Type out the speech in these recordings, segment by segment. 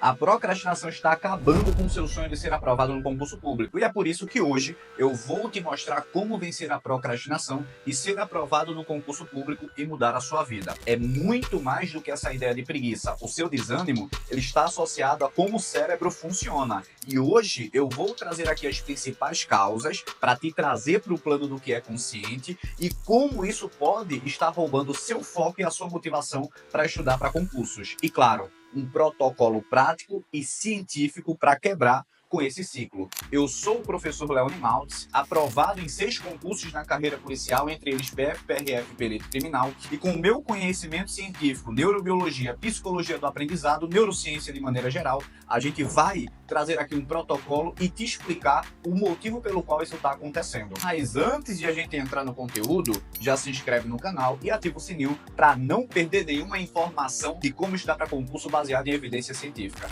A procrastinação está acabando com o seu sonho de ser aprovado no concurso público. E é por isso que hoje eu vou te mostrar como vencer a procrastinação e ser aprovado no concurso público e mudar a sua vida. É muito mais do que essa ideia de preguiça. O seu desânimo, ele está associado a como o cérebro funciona. E hoje eu vou trazer aqui as principais causas para te trazer para o plano do que é consciente e como isso pode estar roubando o seu foco e a sua motivação para estudar para concursos. E claro, um protocolo prático e científico para quebrar com esse ciclo. Eu sou o professor Leoni Maltz, aprovado em 6 concursos na carreira policial, entre eles PF, PRF e Perito Criminal, e com o meu conhecimento científico, neurobiologia, psicologia do aprendizado, neurociência de maneira geral, a gente vai trazer aqui um protocolo e te explicar o motivo pelo qual isso está acontecendo. Mas antes de a gente entrar no conteúdo, já se inscreve no canal e ativa o sininho para não perder nenhuma informação de como estudar para concurso baseado em evidência científica.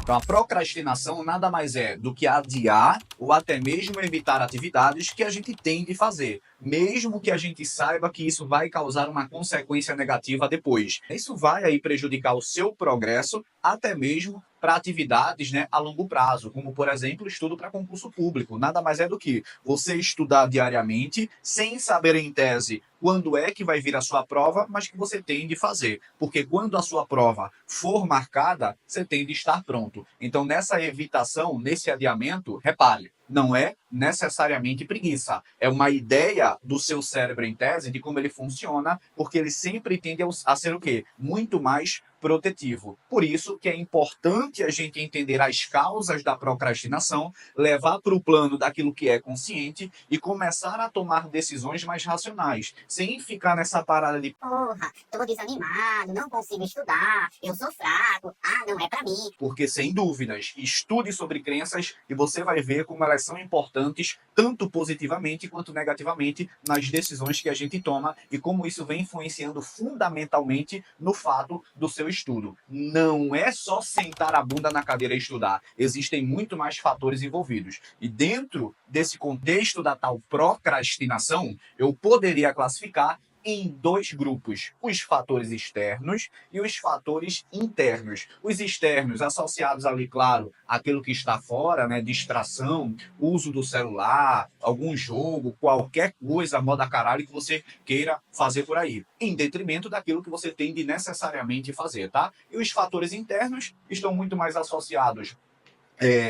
Então, a procrastinação nada mais é do que adiar ou até mesmo evitar atividades que a gente tem de fazer, mesmo que a gente saiba que isso vai causar uma consequência negativa depois. Isso vai aí prejudicar o seu progresso, até mesmo para atividades, a longo prazo, como, por exemplo, estudo para concurso público. Nada mais é do que você estudar diariamente, sem saber em tese quando é que vai vir a sua prova, mas que você tem de fazer. Porque quando a sua prova for marcada, você tem de estar pronto. Então, nessa evitação, nesse adiamento, repare, não é necessariamente preguiça. É uma ideia do seu cérebro em tese de como ele funciona, porque ele sempre tende a ser o quê? Muito mais protetivo. Por isso que é importante a gente entender as causas da procrastinação, levar para o plano daquilo que é consciente e começar a tomar decisões mais racionais, sem ficar nessa parada de porra, tô desanimado, não consigo estudar, eu sou fraco, não é pra mim. Porque, sem dúvidas, estude sobre crenças e você vai ver como elas são importantes, tanto positivamente quanto negativamente, nas decisões que a gente toma e como isso vem influenciando fundamentalmente no fato do seu estudo. Não é só sentar a bunda na cadeira e estudar. Existem muito mais fatores envolvidos. E dentro desse contexto da tal procrastinação, eu poderia classificar em 2 grupos, os fatores externos e os fatores internos. Os externos associados ali, claro, àquilo que está fora, distração, uso do celular, algum jogo, qualquer coisa, moda caralho que você queira fazer por aí, em detrimento daquilo que você tem de necessariamente fazer, tá? E os fatores internos estão muito mais associados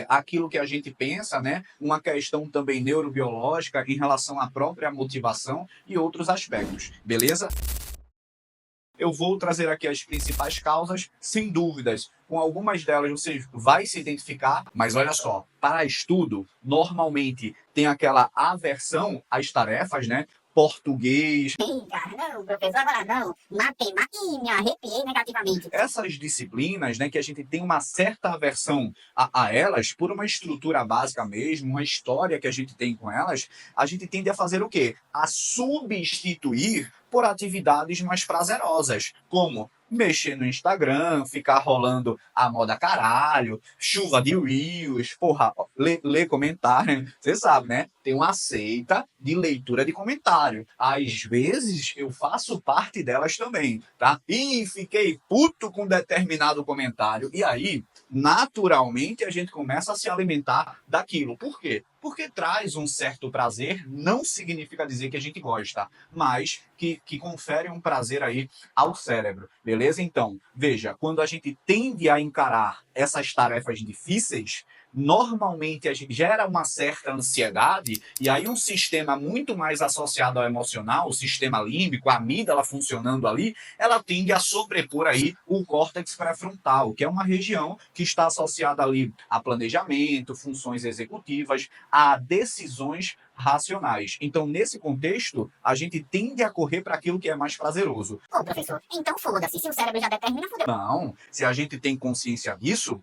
aquilo que a gente pensa, uma questão também neurobiológica em relação à própria motivação e outros aspectos, beleza? Eu vou trazer aqui as principais causas, sem dúvidas. Com algumas delas você vai se identificar, mas olha só, para estudo, normalmente tem aquela aversão às tarefas, português. Cara, não, professor, agora não. Matemática, me arrepiei negativamente. Essas disciplinas, que a gente tem uma certa aversão a elas, por uma estrutura básica mesmo, uma história que a gente tem com elas, a gente tende a fazer o quê? A substituir por atividades mais prazerosas, como mexer no Instagram, ficar rolando a moda caralho, chuva de reels, porra, ler comentário, você sabe, tem uma seita de leitura de comentário. Às vezes eu faço parte delas também, tá? E fiquei puto com determinado comentário. E aí, naturalmente, a gente começa a se alimentar daquilo. Por quê? Porque traz um certo prazer, não significa dizer que a gente gosta, mas que confere um prazer aí ao cérebro, beleza? Então, veja, quando a gente tende a encarar essas tarefas difíceis, normalmente a gente gera uma certa ansiedade e aí um sistema muito mais associado ao emocional, o sistema límbico, a amígdala funcionando ali, ela tende a sobrepor aí o córtex pré-frontal, que é uma região que está associada ali a planejamento, funções executivas, a decisões racionais. Então, nesse contexto, a gente tende a correr para aquilo que é mais prazeroso. Ô, professor, então foda-se, se o cérebro já determina, fodeu. Não, se a gente tem consciência disso,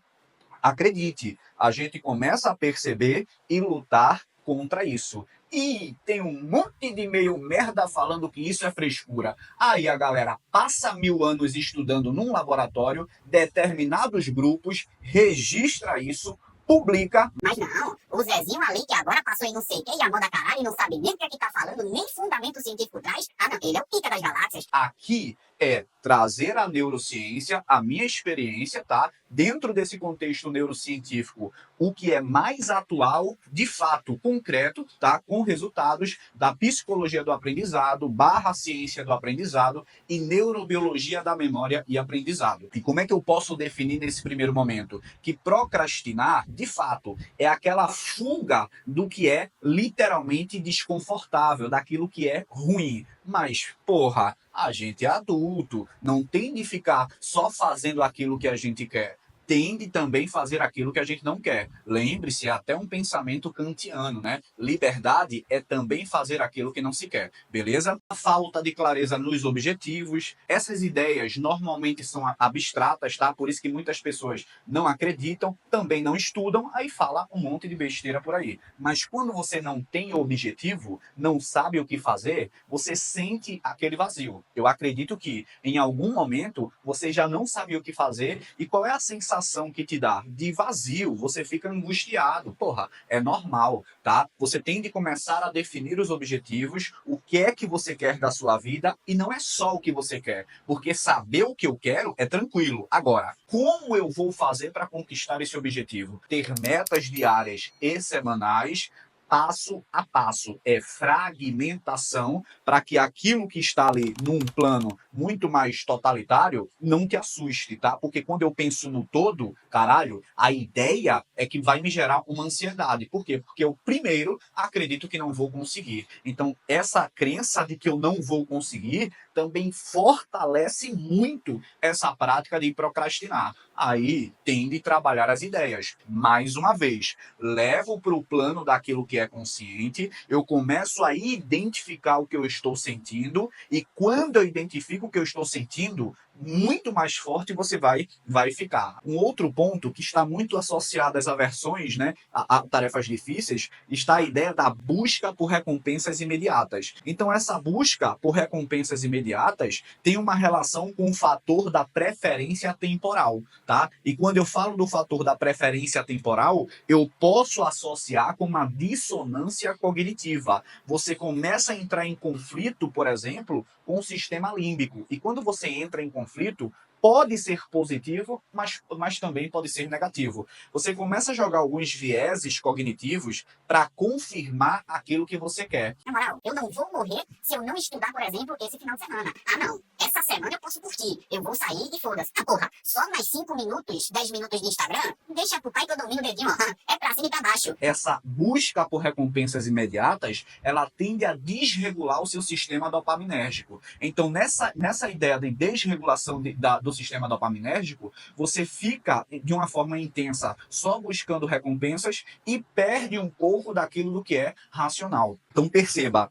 acredite, a gente começa a perceber e lutar contra isso. E tem um monte de meio merda falando que isso é frescura. Aí a galera passa 1000 anos estudando num laboratório, determinados grupos, registra isso, publica. Mas não, o Zezinho ali que agora passou em não sei o que e a moda caralho e não sabe nem o que é que tá falando, nem fundamento científico traz. Não, ele é o pica das galáxias. Aqui é trazer a neurociência, a minha experiência, tá? Dentro desse contexto neurocientífico, o que é mais atual, de fato, concreto, tá? Com resultados da psicologia do aprendizado, barra ciência do aprendizado e neurobiologia da memória e aprendizado. E como é que eu posso definir nesse primeiro momento? Que procrastinar, de fato, é aquela fuga do que é literalmente desconfortável, daquilo que é ruim. Mas, porra, a gente é adulto, não tem de ficar só fazendo aquilo que a gente quer. Tem de também fazer aquilo que a gente não quer. Lembre-se, é até um pensamento kantiano, né? Liberdade é também fazer aquilo que não se quer, beleza? A falta de clareza nos objetivos. Essas ideias normalmente são abstratas, tá? Por isso que muitas pessoas não acreditam, também não estudam, aí fala um monte de besteira por aí. Mas quando você não tem objetivo, não sabe o que fazer, você sente aquele vazio. Eu acredito que em algum momento você já não sabe o que fazer e qual é a sensação que te dá de vazio, você fica angustiado. Porra, é normal, tá? Você tem de começar a definir os objetivos, o que é que você quer da sua vida e não é só o que você quer, porque saber o que eu quero é tranquilo. Agora, como eu vou fazer para conquistar esse objetivo? Ter metas diárias e semanais, passo a passo, é fragmentação para que aquilo que está ali num plano muito mais totalitário não te assuste, tá? Porque quando eu penso no todo, caralho, a ideia é que vai me gerar uma ansiedade. Por quê? Porque eu primeiro acredito que não vou conseguir. Então, essa crença de que eu não vou conseguir também fortalece muito essa prática de procrastinar. Aí tem de trabalhar as ideias. Mais uma vez, levo para o plano daquilo que é consciente, eu começo a identificar o que eu estou sentindo, e quando eu identifico o que eu estou sentindo, muito mais forte você vai ficar. Um outro ponto que está muito associado às aversões, né, a tarefas difíceis, está a ideia da busca por recompensas imediatas. Então, essa busca por recompensas imediatas tem uma relação com o fator da preferência temporal, tá? E quando eu falo do fator da preferência temporal, eu posso associar com uma dissonância cognitiva. Você começa a entrar em conflito, por exemplo, com o sistema límbico. E quando você entra em conflito, pode ser positivo, mas também pode ser negativo. Você começa a jogar alguns vieses cognitivos para confirmar aquilo que você quer. Na moral, eu não vou morrer se eu não estudar, por exemplo, esse final de semana. Ah, não. Essa semana eu posso curtir. Eu vou sair e foda-se. Ah, porra, só mais 5 minutos, 10 minutos de Instagram? Deixa pro pai que eu domino o dedinho, ó. É pra cima e pra baixo. Essa busca por recompensas imediatas, ela tende a desregular o seu sistema dopaminérgico. Então, nessa ideia de desregulação do sistema dopaminérgico, você fica de uma forma intensa só buscando recompensas e perde um pouco daquilo do que é racional. Então, perceba,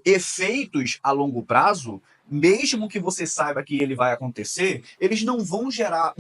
efeitos a longo prazo, mesmo que você saiba que ele vai acontecer, eles não vão gerar,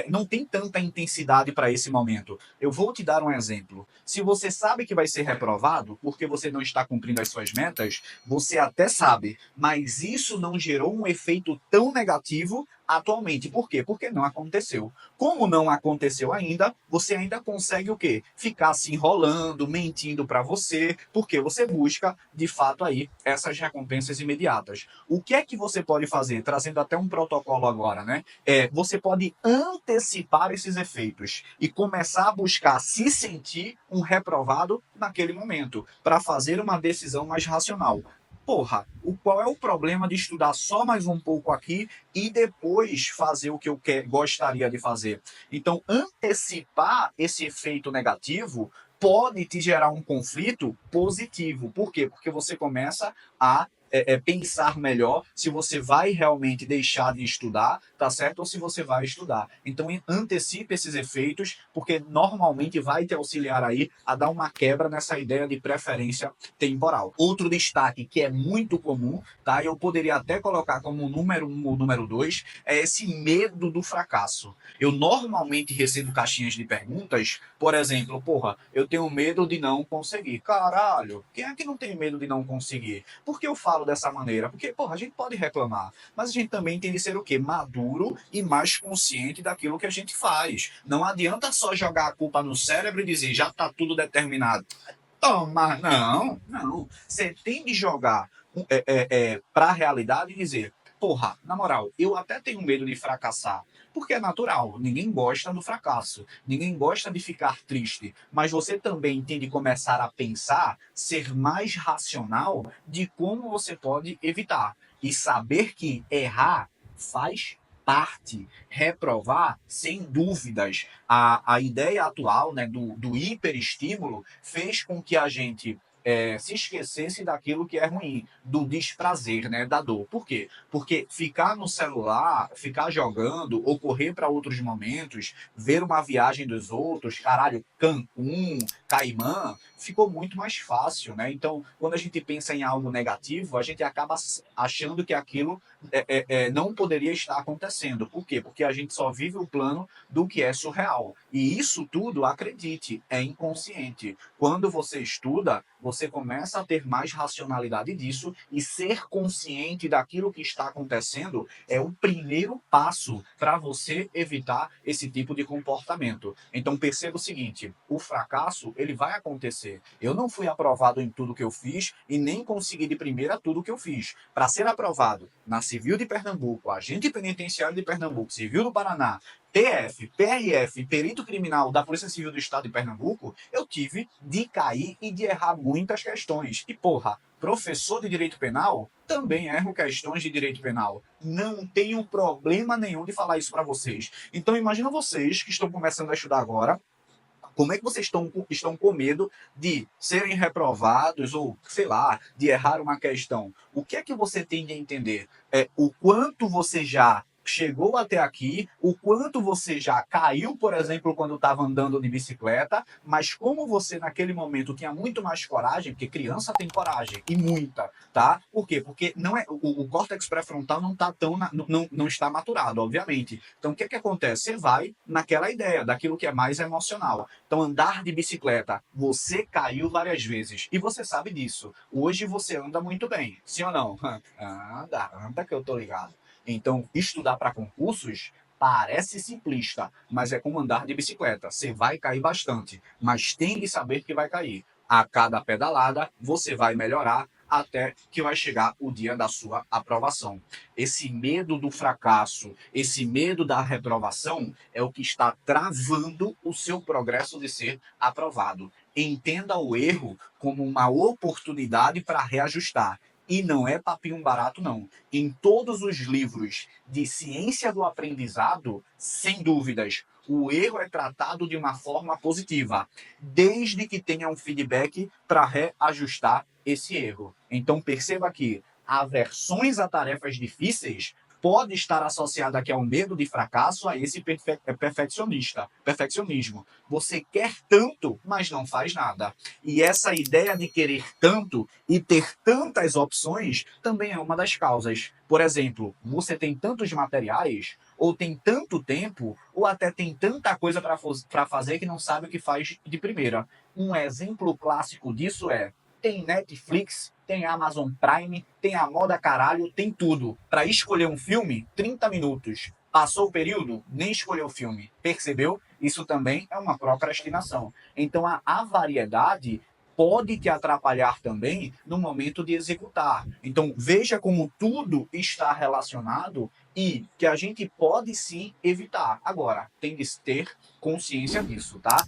não tem tanta intensidade para esse momento. Eu vou te dar um exemplo. Se você sabe que vai ser reprovado porque você não está cumprindo as suas metas, você até sabe, mas isso não gerou um efeito tão negativo atualmente. Por quê? Porque não aconteceu. Como não aconteceu ainda, você ainda consegue o quê? Ficar se enrolando, mentindo para você, porque você busca, de fato, aí essas recompensas imediatas. O que é que você pode fazer? Trazendo até um protocolo agora, né? Você pode antecipar esses efeitos e começar a buscar se sentir um reprovado naquele momento, para fazer uma decisão mais racional. Porra, qual é o problema de estudar só mais um pouco aqui e depois fazer o que eu gostaria de fazer? Então, antecipar esse efeito negativo pode te gerar um conflito positivo. Por quê? Porque você começa a pensar melhor se você vai realmente deixar de estudar, tá certo? Ou se você vai estudar. Então, antecipe esses efeitos, porque normalmente vai te auxiliar aí a dar uma quebra nessa ideia de preferência temporal. Outro destaque que é muito comum, tá? Eu poderia até colocar como número 1 ou número 2, é esse medo do fracasso. Eu normalmente recebo caixinhas de perguntas, por exemplo, porra, eu tenho medo de não conseguir. Caralho, quem é que não tem medo de não conseguir? Por que eu falo dessa maneira? Porque, porra, a gente pode reclamar, mas a gente também tem de ser o quê? Maduro e mais consciente daquilo que a gente faz. Não adianta só jogar a culpa no cérebro e dizer, já tá tudo determinado. Toma, não. Você tem de jogar para a realidade e dizer, porra, na moral, eu até tenho medo de fracassar, porque é natural, ninguém gosta do fracasso, ninguém gosta de ficar triste, mas você também tem de começar a pensar, ser mais racional de como você pode evitar e saber que errar faz parte, reprovar, sem dúvidas. A ideia atual, né, do hiperestímulo fez com que a gente se esquecesse daquilo que é ruim, do desprazer, né, da dor. Por quê? Porque ficar no celular, ficar jogando, ou correr para outros momentos, ver uma viagem dos outros, caralho, Cancún, Caimã, ficou muito mais fácil, né? Então, quando a gente pensa em algo negativo, a gente acaba achando que aquilo não poderia estar acontecendo. Por quê? Porque a gente só vive o plano do que é surreal. E isso tudo, acredite, é inconsciente. Quando você estuda, você começa a ter mais racionalidade disso e ser consciente daquilo que está acontecendo é o primeiro passo para você evitar esse tipo de comportamento. Então perceba o seguinte, o fracasso, ele vai acontecer. Eu não fui aprovado em tudo que eu fiz e nem consegui de primeira tudo que eu fiz. Para ser aprovado na Civil de Pernambuco, Agente Penitenciário de Pernambuco, Civil do Paraná, TF, PRF, perito criminal da Polícia Civil do Estado de Pernambuco, eu tive de cair e de errar muitas questões. E, porra, professor de direito penal também erro questões de direito penal. Não tenho problema nenhum de falar isso para vocês. Então, imagina vocês que estão começando a estudar agora, como é que vocês estão com medo de serem reprovados ou, sei lá, de errar uma questão? O que é que você tem de entender? O quanto você já chegou até aqui, o quanto você já caiu, por exemplo, quando estava andando de bicicleta, mas como você naquele momento tinha muito mais coragem, porque criança tem coragem, e muita, tá? Por quê? Porque não é, o córtex pré-frontal não está não está maturado, obviamente. Então, o que é que acontece? Você vai naquela ideia, daquilo que é mais emocional. Então, andar de bicicleta, você caiu várias vezes e você sabe disso. Hoje você anda muito bem, sim ou não? Anda que eu tô ligado. Então, estudar para concursos parece simplista, mas é como andar de bicicleta. Você vai cair bastante, mas tem de saber que vai cair. A cada pedalada, você vai melhorar até que vai chegar o dia da sua aprovação. Esse medo do fracasso, esse medo da reprovação é o que está travando o seu progresso de ser aprovado. Entenda o erro como uma oportunidade para reajustar. E não é papinho barato, não. Em todos os livros de ciência do aprendizado, sem dúvidas, o erro é tratado de uma forma positiva, desde que tenha um feedback para reajustar esse erro. Então perceba que aversões a tarefas difíceis pode estar associada aqui ao medo de fracasso, a esse perfeccionismo. Você quer tanto, mas não faz nada. E essa ideia de querer tanto e ter tantas opções também é uma das causas. Por exemplo, você tem tantos materiais, ou tem tanto tempo, ou até tem tanta coisa para fazer que não sabe o que faz de primeira. Um exemplo clássico disso é: tem Netflix, tem Amazon Prime, tem a moda caralho, tem tudo. Para escolher um filme, 30 minutos. Passou o período, nem escolheu o filme. Percebeu? Isso também é uma procrastinação. Então a variedade pode te atrapalhar também no momento de executar. Então veja como tudo está relacionado e que a gente pode sim evitar. Agora, tem de ter consciência disso, tá?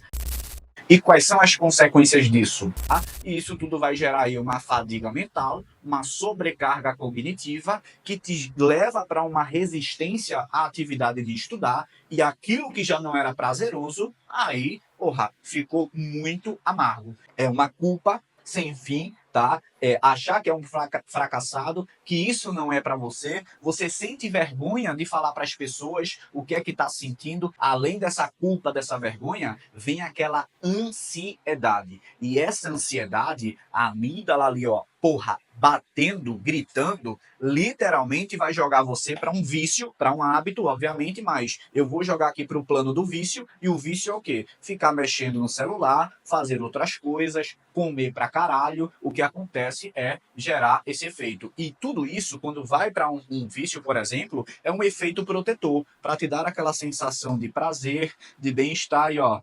E quais são as consequências disso? Tá? E isso tudo vai gerar aí uma fadiga mental, uma sobrecarga cognitiva que te leva para uma resistência à atividade de estudar e aquilo que já não era prazeroso, aí, porra, ficou muito amargo. É uma culpa sem fim, tá? Achar que é um fracassado, que isso não é para você, você sente vergonha de falar para as pessoas o que é que está sentindo, além dessa culpa, dessa vergonha, vem aquela ansiedade. E essa ansiedade, a amígdala ali, ó, porra, batendo, gritando, literalmente vai jogar você para um vício, para um hábito, obviamente, mas eu vou jogar aqui para o plano do vício, e o vício é o quê? Ficar mexendo no celular, fazer outras coisas, comer pra caralho, o que acontece é gerar esse efeito. E tudo isso, quando vai para um vício, por exemplo, é um efeito protetor, para te dar aquela sensação de prazer, de bem-estar e ó,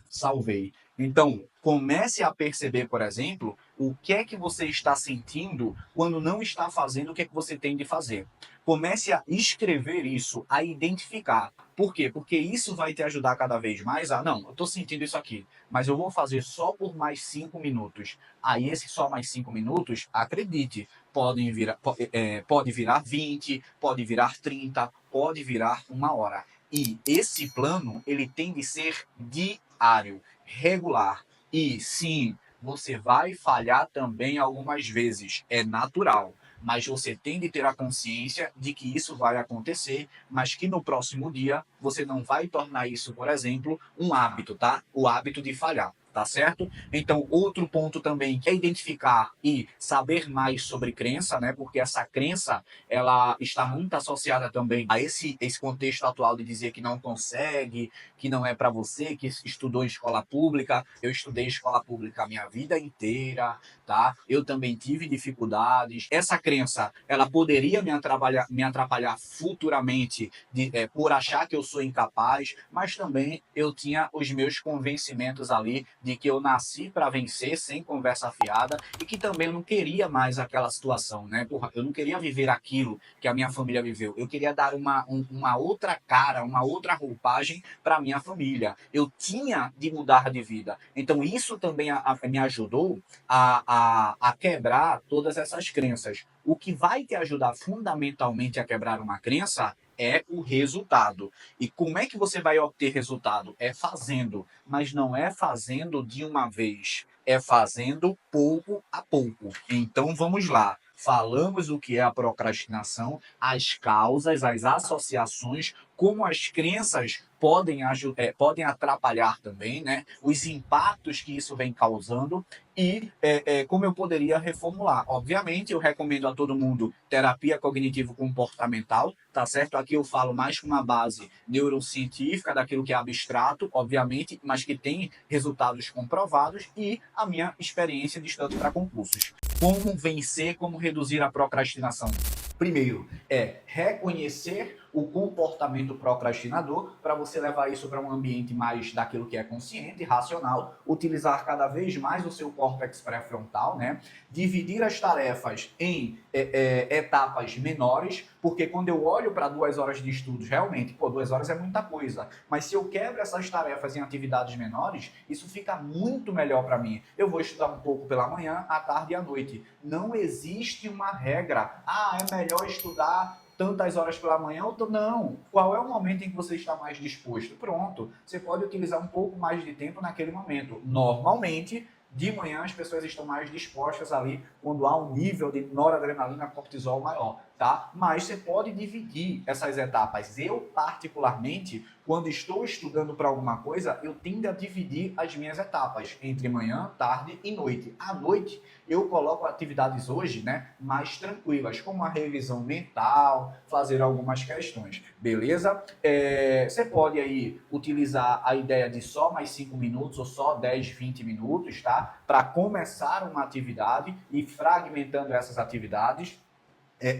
salvei. Então, comece a perceber, por exemplo, o que é que você está sentindo quando não está fazendo o que é que você tem de fazer. Comece a escrever isso, a identificar. Por quê? Porque isso vai te ajudar cada vez mais a, não, eu estou sentindo isso aqui, mas eu vou fazer só por mais 5 minutos. Aí esse só mais 5 minutos, acredite, pode virar 20, pode virar 30, pode virar 1 hora. E esse plano, ele tem de ser diário, regular. E sim, você vai falhar também algumas vezes, é natural. Mas você tem de ter a consciência de que isso vai acontecer, mas que no próximo dia você não vai tornar isso, por exemplo, um hábito, tá? O hábito de falhar. Tá certo? Então, outro ponto também que é identificar e saber mais sobre crença, né? Porque essa crença, ela está muito associada também a esse contexto atual de dizer que não consegue, que não é para você, que estudou em escola pública. Eu estudei em escola pública a minha vida inteira, tá? Eu também tive dificuldades. Essa crença, ela poderia me atrapalhar futuramente por achar que eu sou incapaz, mas também eu tinha os meus convencimentos ali de que eu nasci para vencer sem conversa fiada e que também eu não queria mais aquela situação, né? Porra, eu não queria viver aquilo que a minha família viveu. Eu queria dar uma outra cara, uma outra roupagem para minha família. Eu tinha de mudar de vida. Então isso também me ajudou a quebrar todas essas crenças. O que vai te ajudar fundamentalmente a quebrar uma crença é o resultado. E como é que você vai obter resultado? É fazendo, mas não é fazendo de uma vez, é fazendo pouco a pouco. Então vamos lá. Falamos o que é a procrastinação, as causas, as associações, como as crenças podem atrapalhar também, né? Os impactos que isso vem causando e como eu poderia reformular. Obviamente, eu recomendo a todo mundo terapia cognitivo-comportamental, tá certo? Aqui eu falo mais com uma base neurocientífica, daquilo que é abstrato, obviamente, mas que tem resultados comprovados e a minha experiência de estudo para concursos. Como vencer, como reduzir a procrastinação? Primeiro, é reconhecer o comportamento procrastinador para você levar isso para um ambiente mais daquilo que é consciente, racional, utilizar cada vez mais o seu córtex pré-frontal, né? Dividir as tarefas em etapas menores, porque quando eu olho para 2 horas de estudos, realmente, 2 horas é muita coisa, mas se eu quebro essas tarefas em atividades menores, isso fica muito melhor para mim. Eu vou estudar um pouco pela manhã, à tarde e à noite. Não existe uma regra. É melhor estudar tantas horas pela manhã ou não. Qual é o momento em que você está mais disposto? Pronto, você pode utilizar um pouco mais de tempo naquele momento. Normalmente, de manhã as pessoas estão mais dispostas ali quando há um nível de noradrenalina, cortisol maior, tá? Mas você pode dividir essas etapas. Eu, particularmente, quando estou estudando para alguma coisa, eu tendo a dividir as minhas etapas entre manhã, tarde e noite. À noite, eu coloco atividades hoje, né, mais tranquilas, como a revisão mental, fazer algumas questões, beleza? Você pode aí utilizar a ideia de só mais 5 minutos ou só 10, 20 minutos, tá? Para começar uma atividade e fragmentando essas atividades.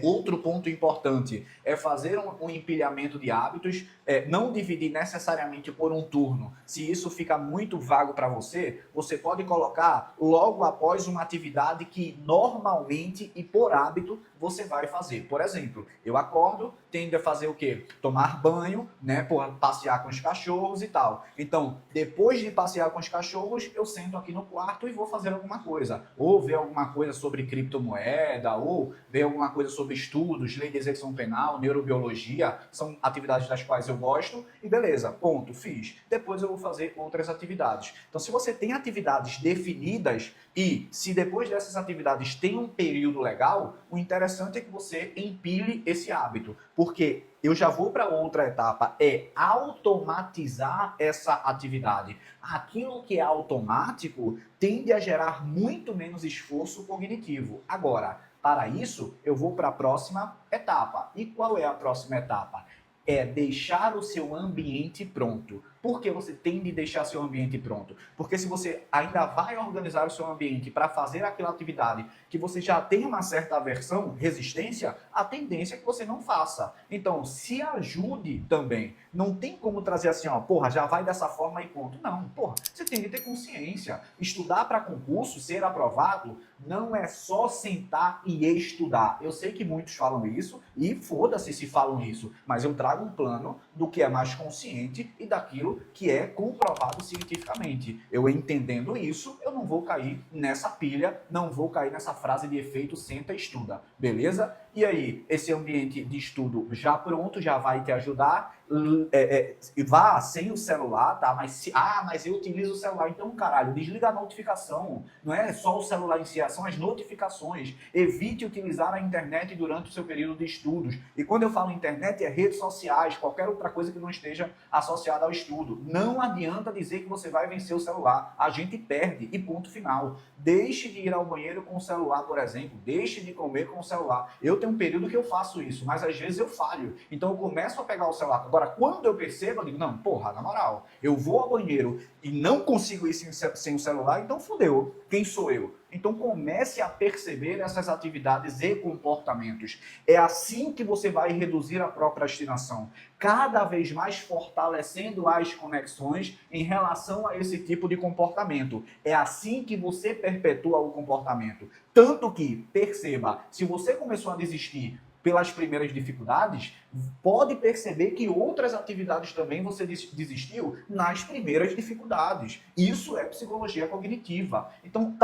Outro ponto importante é fazer um empilhamento de hábitos, não dividir necessariamente por um turno. Se isso fica muito vago para você, você pode colocar logo após uma atividade que normalmente e por hábito você vai fazer. Por exemplo, eu acordo, tendo a fazer o quê? Tomar banho, né, passear com os cachorros e tal. Então, depois de passear com os cachorros, eu sento aqui no quarto e vou fazer alguma coisa. Ou ver alguma coisa sobre criptomoeda, ou ver alguma coisa sobre estudos, lei de execução penal, neurobiologia, são atividades das quais eu gosto, e beleza, ponto, fiz. Depois eu vou fazer outras atividades. Então, se você tem atividades definidas e se depois dessas atividades tem um período legal, o interessante é que você empilhe esse hábito, porque eu já vou para outra etapa, é automatizar essa atividade. Aquilo que é automático tende a gerar muito menos esforço cognitivo. Agora, para isso, eu vou para a próxima etapa. E qual é a próxima etapa? É deixar o seu ambiente pronto. Por que você tem de deixar seu ambiente pronto? Porque se você ainda vai organizar o seu ambiente para fazer aquela atividade que você já tem uma certa aversão, resistência, a tendência é que você não faça. Então, se ajude também. Não tem como trazer assim, ó, porra, já vai dessa forma e ponto. Não, porra, você tem de ter consciência. Estudar para concurso, ser aprovado, não é só sentar e estudar. Eu sei que muitos falam isso e foda-se se falam isso, mas eu trago um plano do que é mais consciente e daquilo que é comprovado cientificamente. Eu entendendo isso, eu não vou cair nessa pilha, não vou cair nessa frase de efeito senta e estuda, beleza? E aí, esse ambiente de estudo já pronto, já vai te ajudar. Vá sem o celular, tá? Mas eu utilizo o celular. Então, caralho, desliga a notificação. Não é só o celular em si, são as notificações. Evite utilizar a internet durante o seu período de estudos. E quando eu falo internet, é redes sociais, qualquer outra coisa que não esteja associada ao estudo. Não adianta dizer que você vai vencer o celular. A gente perde e ponto final. Deixe de ir ao banheiro com o celular, por exemplo. Deixe de comer com o celular. Eu tenho um período que eu faço isso, mas às vezes eu falho. Então eu começo a pegar o celular. Agora, quando eu percebo, eu digo, não, porra, na moral, eu vou ao banheiro e não consigo ir sem o celular, então fudeu. Quem sou eu? Então comece a perceber essas atividades e comportamentos. É assim que você vai reduzir a procrastinação, cada vez mais fortalecendo as conexões em relação a esse tipo de comportamento. É assim que você perpetua o comportamento. Tanto que, perceba, se você começou a desistir pelas primeiras dificuldades, pode perceber que outras atividades também você desistiu nas primeiras dificuldades. Isso é psicologia cognitiva. Então,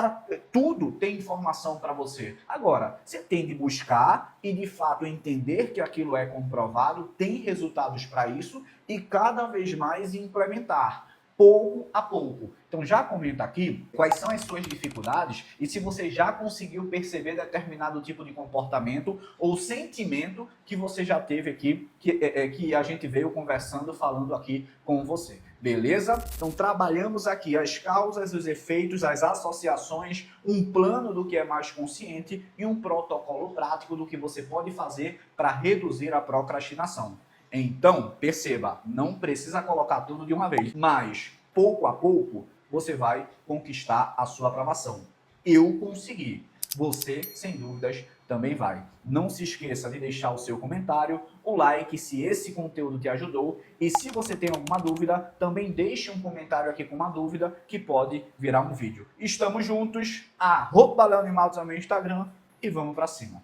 tudo tem informação para você. Agora, você tem de buscar e, de fato, entender que aquilo é comprovado, tem resultados para isso e cada vez mais implementar. Pouco a pouco. Então já comenta aqui quais são as suas dificuldades e se você já conseguiu perceber determinado tipo de comportamento ou sentimento que você já teve aqui, que a gente veio conversando, falando aqui com você. Beleza? Então trabalhamos aqui as causas, os efeitos, as associações, um plano do que é mais consciente e um protocolo prático do que você pode fazer para reduzir a procrastinação. Então, perceba, não precisa colocar tudo de uma vez, mas pouco a pouco você vai conquistar a sua aprovação. Eu consegui, você, sem dúvidas, também vai. Não se esqueça de deixar o seu comentário, o like se esse conteúdo te ajudou e se você tem alguma dúvida, também deixe um comentário aqui com uma dúvida que pode virar um vídeo. Estamos juntos, @LeoNimaltos no meu Instagram e vamos para cima.